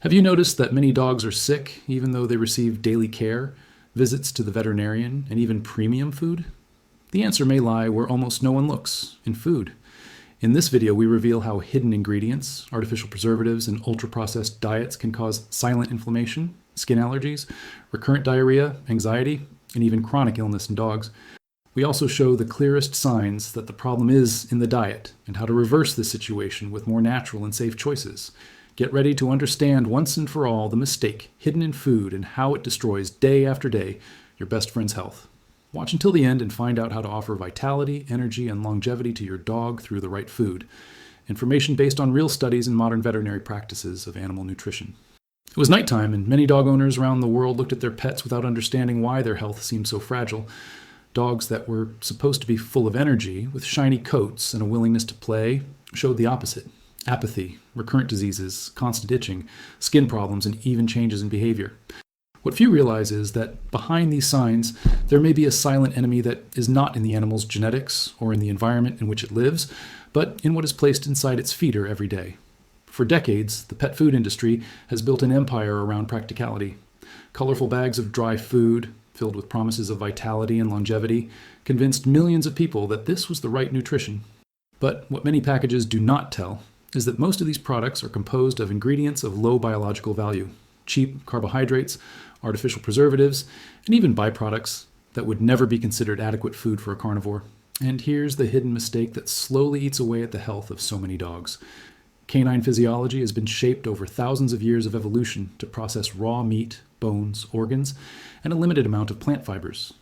Have you noticed that many dogs are sick even though they receive daily care, visits to the veterinarian, and even premium food? The answer may lie where almost no one looks, in food. In this video, we reveal how hidden ingredients, artificial preservatives, and ultra-processed diets can cause silent inflammation, skin allergies, recurrent diarrhea, anxiety, and even chronic illness in dogs. We also show the clearest signs that the problem is in the diet and how to reverse this situation with more natural and safe choices. Get ready to understand once and for all the mistake hidden in food and how it destroys day after day your best friend's health. Watch until the end and find out how to offer vitality, energy, and longevity to your dog through the right food. Information based on real studies and modern veterinary practices of animal nutrition. It was nighttime, and many dog owners around the world looked at their pets without understanding why their health seemed so fragile. Dogs that were supposed to be full of energy, with shiny coats and a willingness to play, showed the opposite. Apathy, recurrent diseases, constant itching, skin problems, and even changes in behavior. What few realize is that behind these signs, there may be a silent enemy that is not in the animal's genetics or in the environment in which it lives, but in what is placed inside its feeder every day. For decades, the pet food industry has built an empire around practicality. Colorful bags of dry food, filled with promises of vitality and longevity, convinced millions of people that this was the right nutrition. But what many packages do not tell is that most of these products are composed of ingredients of low biological value, cheap carbohydrates, artificial preservatives, and even byproducts that would never be considered adequate food for a carnivore. And here's the hidden mistake that slowly eats away at the health of so many dogs. Canine physiology has been shaped over thousands of years of evolution to process raw meat, bones, organs, and a limited amount of plant fibers.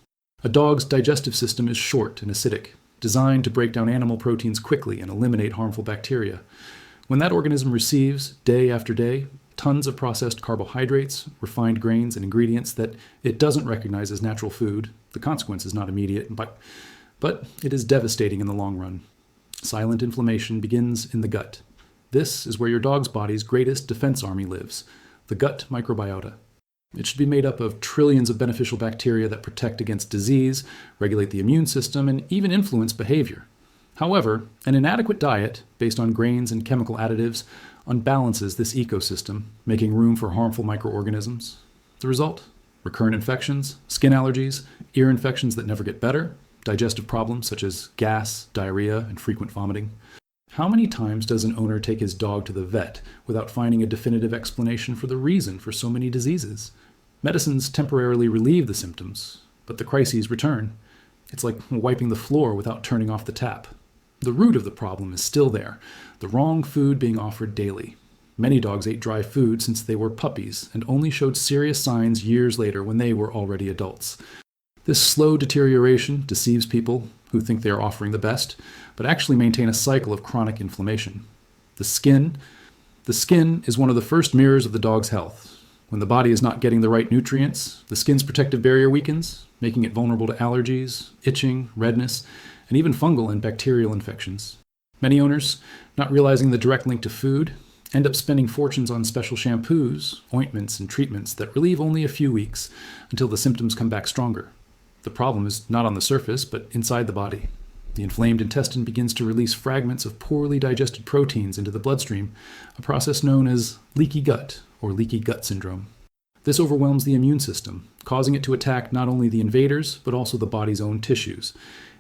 A dog's digestive system is short and acidic, designed to break down animal proteins quickly and eliminate harmful bacteria. When that organism receives, day after day, tons of processed carbohydrates, refined grains, and ingredients that it doesn't recognize as natural food, the consequence is not immediate, but it is devastating in the long run. Silent inflammation begins in the gut. This is where your dog's body's greatest defense army lives, the gut microbiota. It should be made up of trillions of beneficial bacteria that protect against disease, regulate the immune system, and even influence behavior. However, an inadequate diet, based on grains and chemical additives, unbalances this ecosystem, making room for harmful microorganisms. The result? Recurrent infections, skin allergies, ear infections that never get better, digestive problems such as gas, diarrhea, and frequent vomiting. How many times does an owner take his dog to the vet without finding a definitive explanation for the reason for so many diseases? Medicines temporarily relieve the symptoms, but the crises return. It's like wiping the floor without turning off the tap. The root of the problem is still there, the wrong food being offered daily. Many dogs ate dry food since they were puppies and only showed serious signs years later when they were already adults. This slow deterioration deceives people who think they are offering the best, but actually maintain a cycle of chronic inflammation. The skin is one of the first mirrors of the dog's health. When the body is not getting the right nutrients, the skin's protective barrier weakens, making it vulnerable to allergies, itching, redness, and even fungal and bacterial infections. Many owners, not realizing the direct link to food, end up spending fortunes on special shampoos, ointments, and treatments that relieve only a few weeks until the symptoms come back stronger. The problem is not on the surface, but inside the body. The inflamed intestine begins to release fragments of poorly digested proteins into the bloodstream, a process known as leaky gut or leaky gut syndrome. This overwhelms the immune system, causing it to attack not only the invaders, but also the body's own tissues.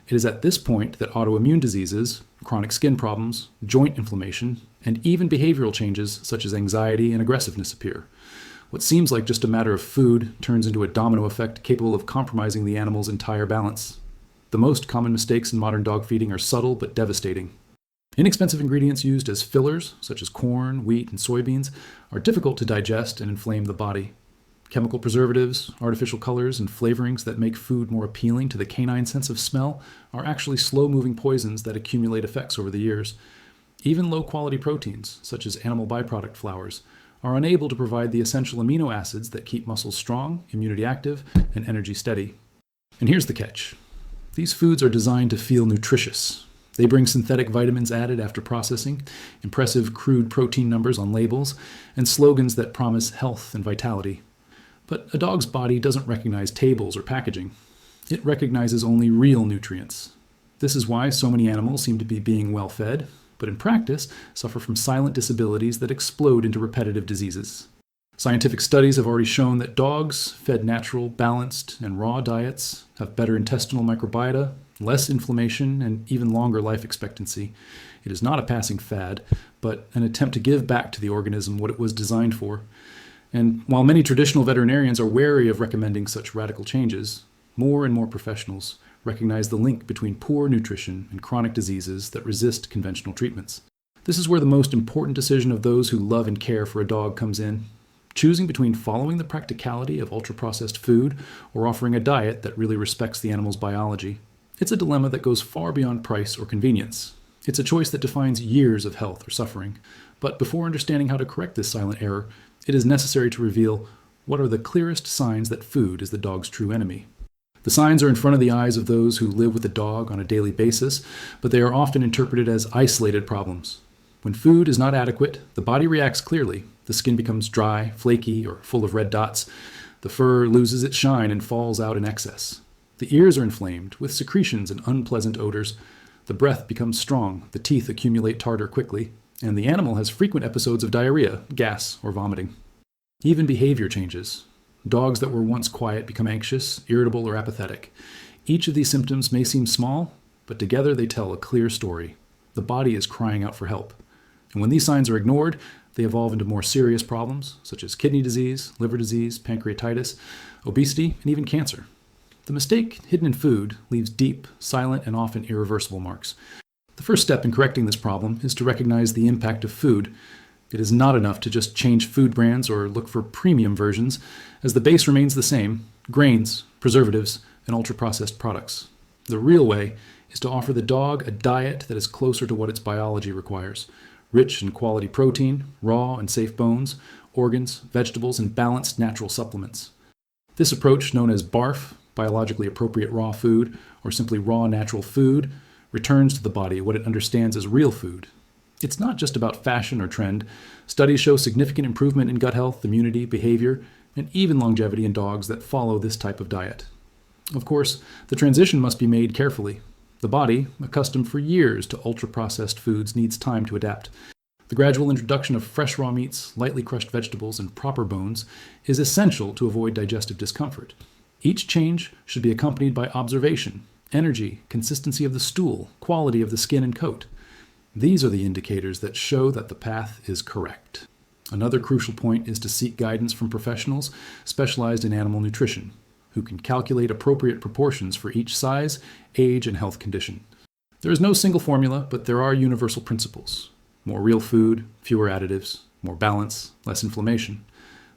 It is at this point that autoimmune diseases, chronic skin problems, joint inflammation, and even behavioral changes such as anxiety and aggressiveness appear. What seems like just a matter of food turns into a domino effect capable of compromising the animal's entire balance. The most common mistakes in modern dog feeding are subtle but devastating. Inexpensive ingredients used as fillers, such as corn, wheat, and soybeans, are difficult to digest and inflame the body. Chemical preservatives, artificial colors, and flavorings that make food more appealing to the canine sense of smell are actually slow-moving poisons that accumulate effects over the years. Even low-quality proteins, such as animal byproduct flours, are unable to provide the essential amino acids that keep muscles strong, immunity active, and energy steady. And here's the catch. These foods are designed to feel nutritious. They bring synthetic vitamins added after processing, impressive crude protein numbers on labels, and slogans that promise health and vitality. But a dog's body doesn't recognize tables or packaging. It recognizes only real nutrients. This is why so many animals seem to be being well fed, but in practice suffer from silent disabilities that explode into repetitive diseases. Scientific studies have already shown that dogs fed natural, balanced, and raw diets have better intestinal microbiota, less inflammation, and even longer life expectancy. It is not a passing fad, but an attempt to give back to the organism what it was designed for. And while many traditional veterinarians are wary of recommending such radical changes, more and more professionals recognize the link between poor nutrition and chronic diseases that resist conventional treatments. This is where the most important decision of those who love and care for a dog comes in. Choosing between following the practicality of ultra-processed food or offering a diet that really respects the animal's biology. It's a dilemma that goes far beyond price or convenience. It's a choice that defines years of health or suffering. But before understanding how to correct this silent error, it is necessary to reveal what are the clearest signs that food is the dog's true enemy. The signs are in front of the eyes of those who live with the dog on a daily basis, but they are often interpreted as isolated problems. When food is not adequate, the body reacts clearly. The skin becomes dry, flaky, or full of red dots. The fur loses its shine and falls out in excess. The ears are inflamed, with secretions and unpleasant odors. The breath becomes strong, the teeth accumulate tartar quickly, and the animal has frequent episodes of diarrhea, gas, or vomiting. Even behavior changes. Dogs that were once quiet become anxious, irritable, or apathetic. Each of these symptoms may seem small, but together they tell a clear story. The body is crying out for help. And when these signs are ignored, they evolve into more serious problems, such as kidney disease, liver disease, pancreatitis, obesity, and even cancer. The mistake hidden in food leaves deep, silent, and often irreversible marks. The first step in correcting this problem is to recognize the impact of food. It is not enough to just change food brands or look for premium versions, as the base remains the same: grains, preservatives, and ultra-processed products. The real way is to offer the dog a diet that is closer to what its biology requires: rich and quality protein, raw and safe bones, organs, vegetables, and balanced natural supplements. This approach, known as BARF, biologically appropriate raw food, or simply raw natural food, returns to the body what it understands as real food. It's not just about fashion or trend. Studies show significant improvement in gut health, immunity, behavior, and even longevity in dogs that follow this type of diet. Of course, the transition must be made carefully. The body, accustomed for years to ultra-processed foods, needs time to adapt. The gradual introduction of fresh raw meats, lightly crushed vegetables, and proper bones is essential to avoid digestive discomfort. Each change should be accompanied by observation, energy, consistency of the stool, quality of the skin and coat. These are the indicators that show that the path is correct. Another crucial point is to seek guidance from professionals specialized in animal nutrition, who can calculate appropriate proportions for each size, age, and health condition. There is no single formula, but there are universal principles. More real food, fewer additives, more balance, less inflammation.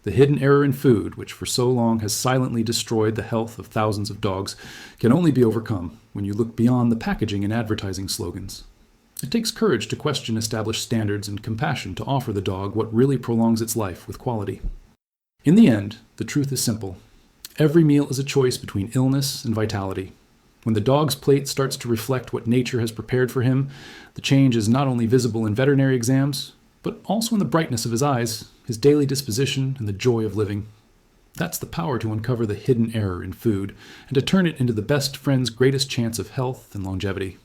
The hidden error in food, which for so long has silently destroyed the health of thousands of dogs, can only be overcome when you look beyond the packaging and advertising slogans. It takes courage to question established standards and compassion to offer the dog what really prolongs its life with quality. In the end, the truth is simple. Every meal is a choice between illness and vitality. When the dog's plate starts to reflect what nature has prepared for him, the change is not only visible in veterinary exams, but also in the brightness of his eyes, his daily disposition, and the joy of living. That's the power to uncover the hidden error in food and to turn it into the best friend's greatest chance of health and longevity.